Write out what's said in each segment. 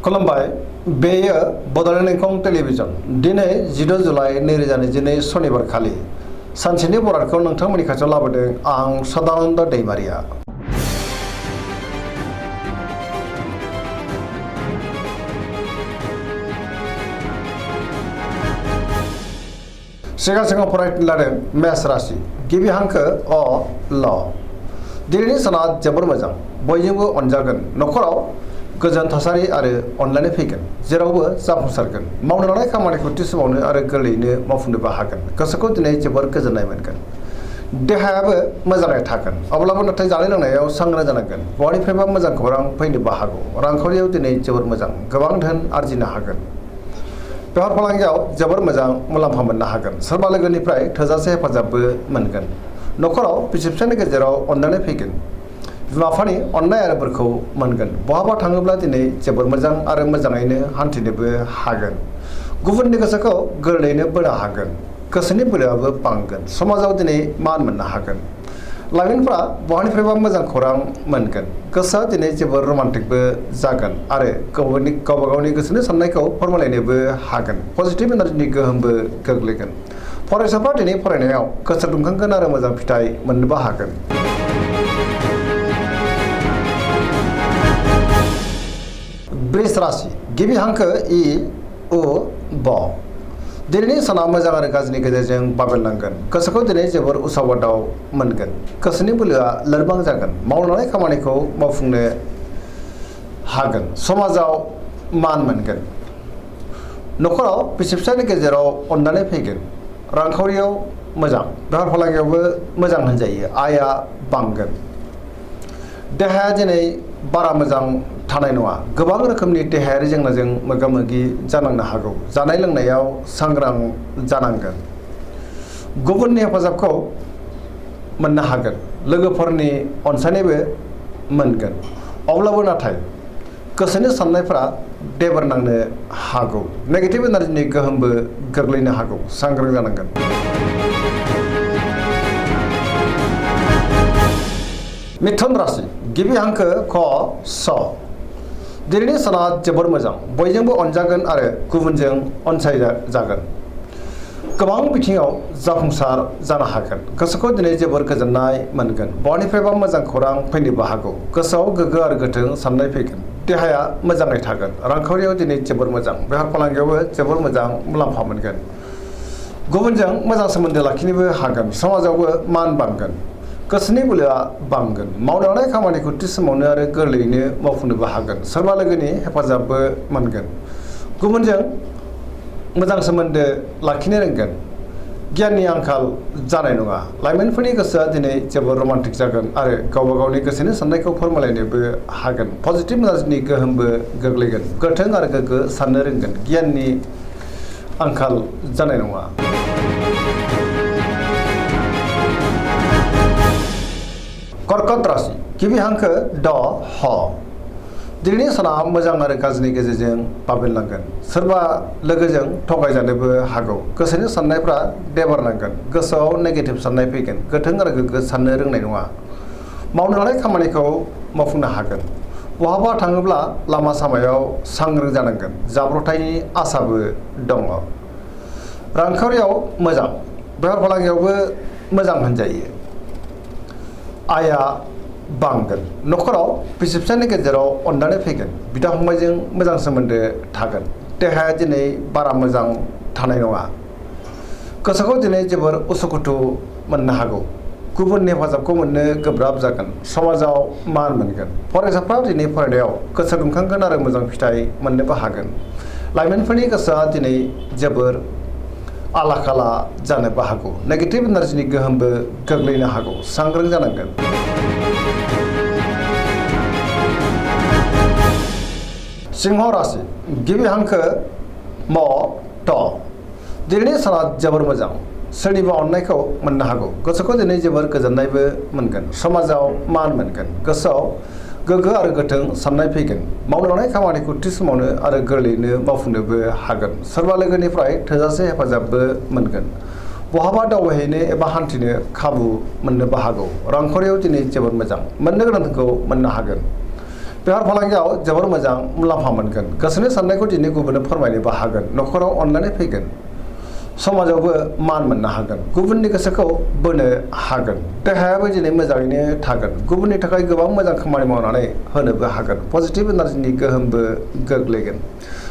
खुलुमबाय बेयो बड'लेण्ड इंखं टेलिभिजन दिनै 16 जुलाइ 2022 सनिबार खालि सानसेनि बरादखौ नोंथांमोननि खाथियाव लाबोदों आं सदानन्द दैमारिया। सिगां फरायनो लादों मेष राशि गिबि हांखो अ ल। दिनैनि साना जोबोर मोजां, बयजोंबो अनजागोन, नखराव गोजोन थासारि आरो अनलायनाय फैगोन, जेरावबो जाफुंसारगोन, मावनो लानाय खामानिखौ थि समावनो आरो गोरलैयैनो मावफुंनोबो हागोन, गोसोखौ दिनै जोबोर गोजोननाय मोनगोन, देहायाबो मोजाङै थागोन, अब्लाबो नाथाय जानाय लोंनायाव सांग्रां जानांगोन, बहानिफ्रायबा मोजां खौरां फैनोबो हागौ, रांखावरियाव दिनै जोबोर मोजां, गोबां धोन आरजिनो हागोन, बेफार फालांगियाव जोबोर मोजां मुलाम्फा मोननो हागोन, सोरबा लोगोनिफ्राय थोजासे हेफाजाबबो मोनगोन, नखराव बिसि फिसायनि गेजेराव अनलायनाय फैगोन, बिमा बिफानि अननाय आरो बोरखौ मोनगोन, बहाबा थाङोब्ला दिनै जोबोर मोजां आरो मोजाङैनो हान्थिनोबो हागोन, गुबुननि गोसोखौ गोरलैयैनो बोनो हागोन, गोसोनि बोलोआबो बांगोन, समाजाव दिनै मान मोननो हागोन, लाइमोनफ्रा बहानिफ्रायबा मोजां खौरां मोनगोन, गोसोआ दिनै जोबोर रमान्टिकबो जागोन आरो गावबा गावनि गोसोनि साननायखौ फोरमायलायनोबो हागोन, पजिटिभ एनार्जिनि गोहोमबो गोग्लैगोन, फरायसाफ्रा दिनै फरायनायाव गोसो दुंखांगोन आरो मोजां फिथाइ मोननोबो हागोन। वृष राशि गिबि हांखो इ उ ब। दिनैनि साना मोजां आरो गाज्रिनि गेजेरजों बाबेरलांगोन, गोसोखौ दिनै जोबोर उसाव बादाव मोनगोन, गोसोनि बोलोआ लोरबां जागोन, मावनो लानाय खामानिखौ मावफुंनो हागोन, समाजाव मान मोनगोन, नखराव बिसि फिसायनि गेजेराव अनलायनाय फैगोन, रांखावरियाव मोजां, बेफार फालांगियावबो मोजां होनजायो, आयआ बांगोन, देहाया दिनै बारा मोजां थानाय नङा, गोबां रोखोमनि देहायारि जेंनाजों मोगा मोगि जानांनो हागौ, जानाय लोंनायाव सांग्रां जानांगोन, गुबुननि हेफाजाबखौ मोननो हागोन, लोगोफोरनि अनसायनायबो मोनगोन, अब्लाबो नाथाय गोसोनि साननायफ्रा देबार नांनो हागौ, नेगेटिभ एनार्जिनि गोहोमबो गोग्लैनो हागौ, सांग्रां जानांगोन। मिथुन राशि गिबि हांखो ख स। दिनैनि साना जोबोर मोजां, बयजोंबो अनजागोन आरो गुबुनजों अनसायजागोन, गोबां बिथिङाव जाफुंसार जानो हागोन, गोसोखौ दिनै जोबोर गोजोननाय मोनगोन, बहानिफ्रायबा मोजां खौरां फैनोबो हागौ, गोसोआव गोग्गो आरो गोथों साननाय फैगोन, देहाया मोजाङै थागोन, रांखावरियाव दिनै जोबोर मोजां, बेफार फालांगियावबो जोबोर मोजां मुलाम्फा मोनगोन, गुबुनजों मोजां सोमोन्दो लाखिनोबो हागोन, समाजावबो मान बांगोन, गोसोनि बोलोआ बांगोन, मावनो लानाय खामानिखौ थि समावनो आरो गोरलैयैनो मावफुंनोबो हागोन, सोरबा लोगोनि हेफाजाबबो मोनगोन, गुबुनजों मोजां सोमोन्दो लाखिनो रोंगोन, गियाननि आंखाल जानाय नङा, लाइमोनफोरनि गोसोआ दिनै जोबोर रमान्टिक जागोन आरो गावबा गावनि गोसोनि साननायखौ फोरमायलायनोबो हागोन, पजिटिभ एनार्जिनि गोहोमबो गोग्लैगोन, गोथों आरो गोग्गो साननो रोंगोन, गियाननि आंखाल जानाय नङा। कर्कट राशि गिबि हांखो ड ह। दिनैनि साना मोजां आरो गाज्रिनि गेजेरजों बाबेरलांगोन, सोरबा लोगोजों थगायजानोबो हागौ, गोसोनि साननायफ्रा देबारनांगोन, गोसोआव नेगेटिभ साननाय फैगोन, गोथों आरो गोग्गो साननो रोंनाय नङा, मावनो लानाय खामानिखौ मावफुंनो हागोन, बहाबा थाङोब्ला लामा सामायाव सांग्रां जानांगोन, जाब्रबथायनि आसाबो दङ, रांखावरियाव मोजां, बेफार फालांगियावबो मोजां होनजायो, आयआ बांगोन, नखराव बिसि फिसायनि गेजेराव अनलायनाय फैगोन, बिदा फंबायजों मोजां सोमोन्दो थागोन, देहाया दिनै बारा मोजां थानाय नङा, गोसोखौ दिनै जोबोर उसुखुथु मोननो हागौ, गुबुननि हेफाजाबखौ मोननो गोब्राब जागोन, समाजाव मान मोनगोन, फरायसाफ्रा दिनै फरायनायाव गोसो दुंखांगोन आरो मोजां फिथाइ मोननोबो हागोन, लाइमोनफोरनि गोसोआ दिनै जोबोर आला खाला जानोबो हागौ, नेगेटिभ एनार्जिनि गोहोमबो गोग्लैनो हागौ, सांग्रां जानांगोन। सिंह राशि गिबि हांखो म ट। दिनैनि साना जोबोर मोजां, सोरनिबा अननायखौ मोननो हागौ, गोसोखौ दिनै जोबोर गोजोननायबो मोनगोन, समाजाव मान मोनगोन, गोसोआव गोग्गो आरो गोथों साननाय फैगोन, मावनो लानाय खामानिखौ थि समावनो आरो गोरलैयैनो मावफुंनोबो हागोन, सोरबा लोगोनिफ्राय थोजासे हेफाजाबबो मोनगोन, बहाबा दावबायहैनो एबा हान्थिनो खाबु मोननोबो हागौ, रांखावरियाव दिनै जोबोर मोजां, मोननो गोनांखौ मोननो हागोन, बेफार फालांगियाव जोबोर मोजां मुलाम्फा मोनगोन गोसोनि साननायखौ दिनै गुबुननो फोरमायनोबो हागोन न'खराव अननानै फैगोन समाजावबो मान मोननो हागोन गुबुननि गोसोखौ बोनो हागोन देहायाबो दिनै मोजाङैनो थागोन गुबुननि थाखाय गोबां मोजां खामानि मावनानै होनोबो हागोन पजिटिभ एनार्जिनि गोहोमबो गोग्लैगोन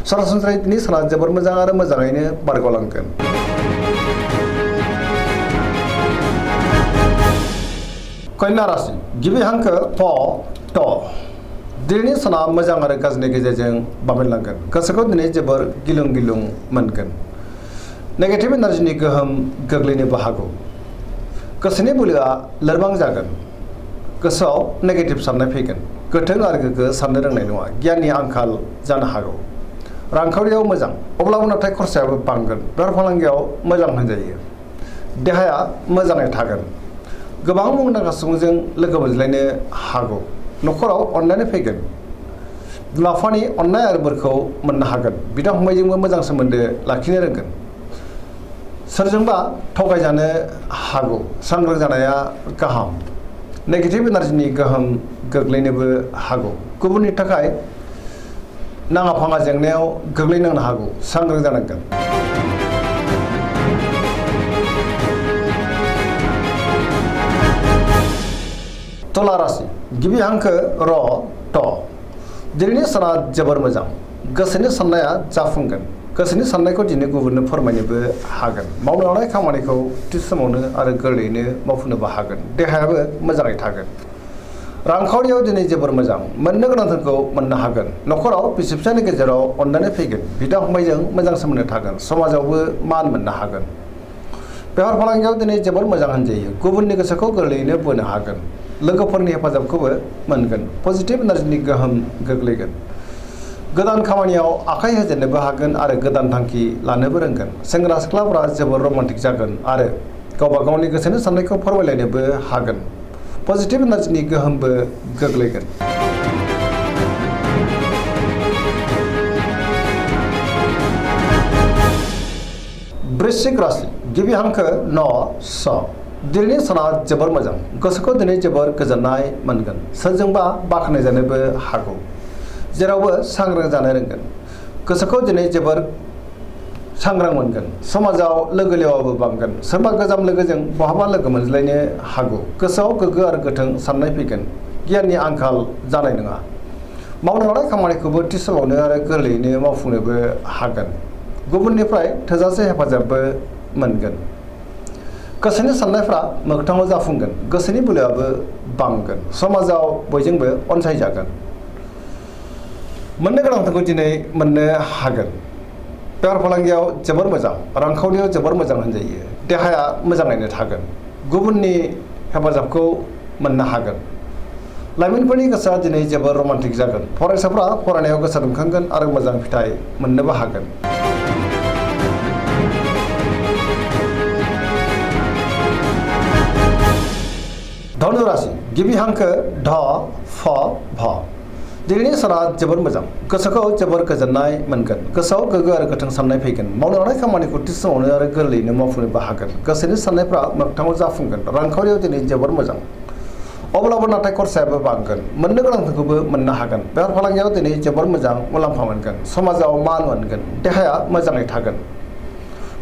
सरासनस्रायै दिनै साना जोबोर मोजां आरो मोजाङैनो बारग'लांगोन। कन्या राशि गिबि हांखो प ट दिनैनि साना मोजां आरो गाज्रिनि गेजेरजों बाबेनलांगोन गोसोखौ दिनै जोबोर गिलुं गिलुं मोनगोन नेगेटिभ एनार्जिनि गोहोम गोग्लैनोबो हागौ गोसोनि बोलोआ लोरबां जागोन गोसोआव नेगेटिभ साननाय फैगोन गोथों आरो गोग्गो साननो रोंनाय नङा गियाननि आंखाल जानो हागौ रांखावरियाव मोजां अब्लाबो नाथाय खरसायाबो बांगोन बेफार फालांगियाव मोजां होनजायो देहाया मोजाङै थागोन गोबां मुंदांखा सुबुंजों लोगो मोनज्लायनो हागौ न'खराव अननानै फैगोन बिमा बिफानि अननाय आरो बोरखौ मोननो हागोन बिदा फंबायजोंबो मोजां सोमोन्दो लाखिनो रोंगोन सोरजोंबा थगायजानो हागौ सांग्रां जानाया गाहाम नेगेटिभ एनार्जिनि गोहोम गोग्लैनोबो हागौ गुबुननि थाखाय नाङा फाङा जेंनायाव गोग्लैनांनो हागौ सांग्रां जानांगोन। तुला राशि गिबि हांखो र ट दिनैनि साना जोबोर मोजां गोसोनि साननाया जाफुंगोन गोसोनि साननायखौ दिनै गुबुननो फोरमायनोबो हागोन मावनो लानाय खामानिखौ थि समावनो आरो गोरलैयैनो मावफुंनोबो हागोन देहायाबो मोजाङै थागोन रांखावरियाव दिनै जोबोर मोजां मोननो गोनांफोरखौ मोननो हागोन न'खराव बिसि फिसायनि गेजेराव अननानै फैगोन बिदा फंबायजों मोजां सोमोन्दो थागोन समाजावबो मान मोननो हागोन बेफार फालांगियाव दिनै जोबोर मोजां होनजायो गुबुननि गोसोखौ गोरलैयैनो बोनो हागोन लोगोफोरनि हेफाजाबखौबो मोनगोन पजिटिभ एनार्जिनि गोहोम गोग्लैगोन गोदान खामानियाव आखाइ होजेननोबो हागोन आरो गोदान थांखि लानोबो रोंगोन सेंग्रा सिख्लाफोरा जोबोर रमान्टिक जागोन आरो गावबा गावनि गोसोनि साननायखौ फोरमायलायनोबो हागोन पजिटिभ एनार्जिनि गोहोमबो गोग्लैगोन। वृश्चिक राशि गिबि हांखो न स दिनैनि साना जोबोर मोजां गोसोखौ दिनै जोबोर गोजोननाय मोनगोन सोरजोंबा बाख्नाय जानोबो हागौ जेरावबो सांग्रां जानो रोंगोन गोसोखौ दिनै जोबोर सांग्रां मोनगोन समाजाव लोगो लेवाबो बांगोन सोरबा गोजाम लोगोजों बहाबा लोगो मोनज्लायनो हागौ गोसोआव गोग्गो आरो गोथों साननाय फैगोन गियाननि आंखाल जानाय नङा मावनो लानाय खामानिखौबो थि समावनो आरो गोरलैयैनो मावफुंनोबो हागोन गुबुननिफ्राय थोजासे हेफाजाबबो मोनगोन गोसोनि साननायफ्रा मोगथाङाव जाफुंगोन गोसोनि बोलोआबो बांगोन समाजाव बयजोंबो अनसायजागोन मोननो गोनांफोरखौ दिनै मोननो हागोन बेफार फालांगियाव जोबोर मोजां रांखावरियाव जोबोर मोजां होनजायो देहाया मोजाङैनो थागोन गुबुननि हेफाजाबखौ मोननो हागोन लाइमोनफोरनि गोसोआ दिनै जोबोर रमान्टिक जागोन फरायसाफ्रा फरायनायाव गोसो दुंखांगोन आरो मोजां फिथाइ मोननोबो हागोन। धनु राशि गिबि हांखो ढ फ भ दिनैनि साना जोबोर मोजां गोसोखौ जोबोर गोजोननाय मोनगोन गोसोआव गोग्गो आरो गोथों साननाय फैगोन मावनो लानाय खामानिखौ थि समावनो आरो गोरलैयैनो मावफुंनोबो हागोन गोसोनि साननायफ्रा मोगथाङाव जाफुंगोन रांखावरियाव दिनै जोबोर मोजां अब्लाबो नाथाय खरसायाबो बांगोन मोननो गोनांफोरखौबो मोननो हागोन बेफार फालांगियाव दिनै जोबोर मोजां मुलाम्फा मोनगोन समाजाव मान मोनगोन देहाया मोजाङै थागोन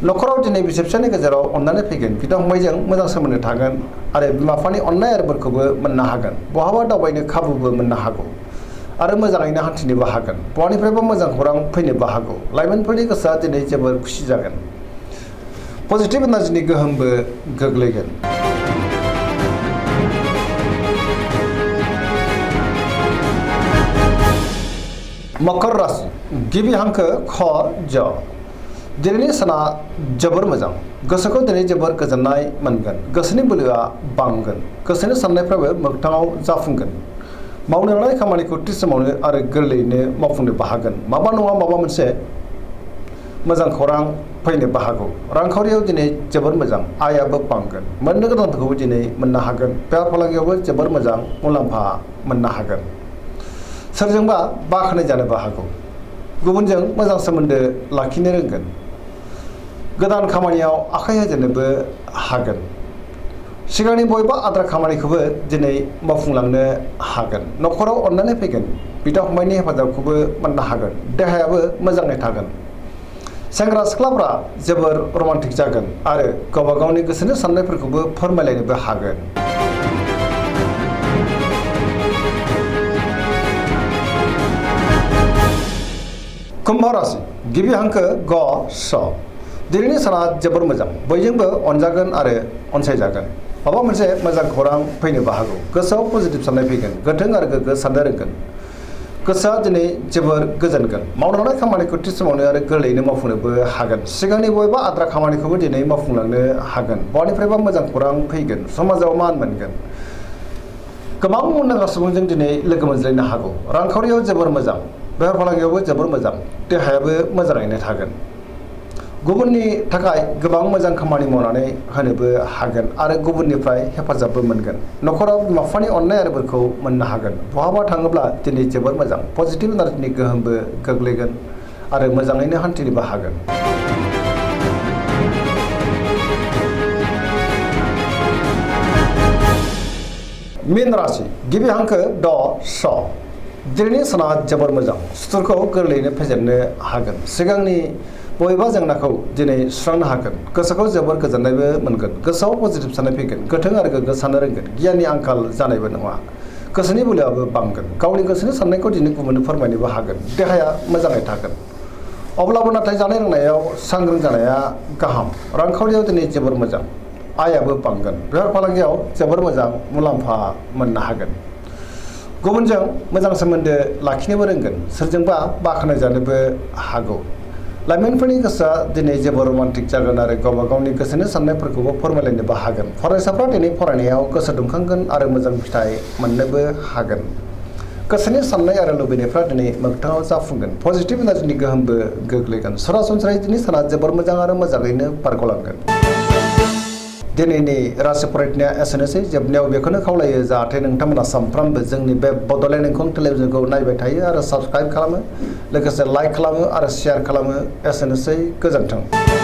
न'खराव दिनै बिसि फिसायनि गेजेराव अननानै फैगोन बिदा फंबायजों मोजां सोमोन्दो थागोन आरो बिमा बिफानि अननाय आरो बोरखौबो मोननो हागोन बहाबा दावबायनो खाबुबो मोननो हागौ आरो मोजाङैनो हान्थिनोबो हागोन बहानिफ्रायबो मोजां खौरां फैनोबो हागौ लाइमोनफोरनि गोसोआ दिनै जोबोर खुसि जागोन पजिटिभ एनार्जिनि गोहोमबो गोग्लैगोन। मकर राशि गिबि हांखो ख ज दिनैनि साना जोबोर मोजां गोसोखौ दिनै जोबोर गोजोननाय मोनगोन गोसोनि बोलोआ बांगोन गोसोनि साननायफ्राबो मोगथाङाव जाफुंगोन मावनो लानाय खामानिखौ थि समावनो आरो गोरलैयैनो मावफुंनोबो हागोन माबा नङा माबा मोनसे मोजां खौरां फैनोबो हागौ रांखावरियाव दिनै जोबोर मोजां आयाबो बांगोन मोननो गोनांफोरखौबो दिनै मोननो हागोन बेफार फालांगियावबो जोबोर मोजां मुलाम्फा मोननो हागोन सोरजोंबा बाख्नाय जानोबो हागौ गुबुनजों मोजां सोमोन्दो लाखिनो रोंगोन गोदान खामानियाव आखाइ होजेननोबो हागोन सिगांनि बबेबा आद्रा खामानिखौबो दिनै मावफुंलांनो हागोन न'खराव अननानै फैगोन बिदा फंबायनि हेफाजाबखौबो मोननो हागोन। देहायाबो मोजाङै थागोन। सेंग्रा सिख्लाफ्रा जोबोर रमान्टिक जागोन आरो गावबा गावनि गोसोनि साननायफोरखौबो फोरमायलायनोबो हागोन। कुम्भ राशि गिबि हांखो ग स दिनैनि साना जोबोर मोजां बयजोंबो अनजागोन आरो अनसायजागोन। माबा मोनसे मोजां खौरां फैनोबो हागौ। गोसोआव पजिटिभ साननाय फैगोन। गोथों आरो गोग्गो साननो रोंगोन। गोसोआ दिनै जोबोर गोजोनगोन। मावनो लानाय खामानिखौ थि समावनो आरो गोरलैयैनो मावफुंनोबो हागोन। सिगांनि बबेबा आद्रा खामानिखौबो दिनै मावफुंलांनो हागोन। बहानिफ्रायबा मोजां खौरां फैगोन। समाजाव मान मोनगोन। गोबां मुंदांखा सुबुंजों दिनै लोगो मोनज्लायनो हागौ। रांखावरियाव जोबोर मोजां। बेफार फालांगियावबो जोबोर मोजां। देहायाबो मोजाङैनो थागोन। गुबुननि थाखाय गोबां मोजां खामानि मावनानै होनोबो हागोन आरो गुबुननिफ्राय हेफाजाबबो मोनगोन। न'खराव बिमा बिफानि अननाय आरो बोरखौ मोननो हागोन। बहाबा थाङोब्ला दिनै जोबोर मोजां पजिटिभ एनार्जिनि गोहोमबो गोग्लैगोन आरो मोजाङैनो हान्थिनोबो हागोन। मीन राशि गिबि हांखो ड स दिनैनि साना जोबोर मोजां सुथुरखौ गोरलैयैनो फेजेननो हागोन। सिगांनि बबेबा जेंनाखौ दिनै सुस्रांनो हागोन। गोसोखौ जोबोर गोजोननायबो मोनगोन। गोसोआव पजिटिभ साननाय फैगोन। गोथों आरो गोग्गो साननो रोंगोन। गियाननि आंखाल जानायबो नङा। गोसोनि बोलोआबो बांगोन। गावनि गोसोनि साननायखौ दिनै गुबुननो फोरमायनोबो हागोन। देहाया मोजाङै थागोन। अब्लाबो नाथाय जानाय लोंनायाव सांग्रां जानाया गाहाम। रांखावरियाव दिनै जोबोर मोजां आयाबो बांगोन। बेफार फालांगियाव जोबोर मोजां मुलाम्फा मोननो हागोन। गुबुनजों मोजां सोमोन्दो लाखिनोबो रोंगोन। सोरजोंबा बाख्नायजानोबो हागौ। लाइमोनफोरनि गोसोआ दिनै जोबोर रमान्टिक जागोन आरो गावबा गावनि गोसोनि साननायफोरखौबो फोरमायलायनोबो हागोन। फरायसाफ्रा दिनै फरायनायाव गोसो दुंखांगोन आरो मोजां फिथाइ मोननोबो हागोन। गोसोनि साननाय आरो लुबैनायफ्रा दिनै मोगथाङाव जाफुंगोन। पजिटिभ एनार्जिनि गोहोमबो गोग्लैगोन। सरासनस्रायै दिनै साना जोबोर मोजां आरो मोजाङैनो बारग'लांगोन। दिनैनि राशि फरायनाया एसेनोसै। जोबनायाव बेखौनो खावलायो जाहाथे नोंथांमोना सानफ्रामबो जोंनि बे बड'लेण्ड इंखं टेलिभिजनखौ नायबाय थायो आरो साबस्क्राइब खालामो लोगोसे लाइक खालामो आरो शेयार खालामो। एसेनोसै गोजोन्थों।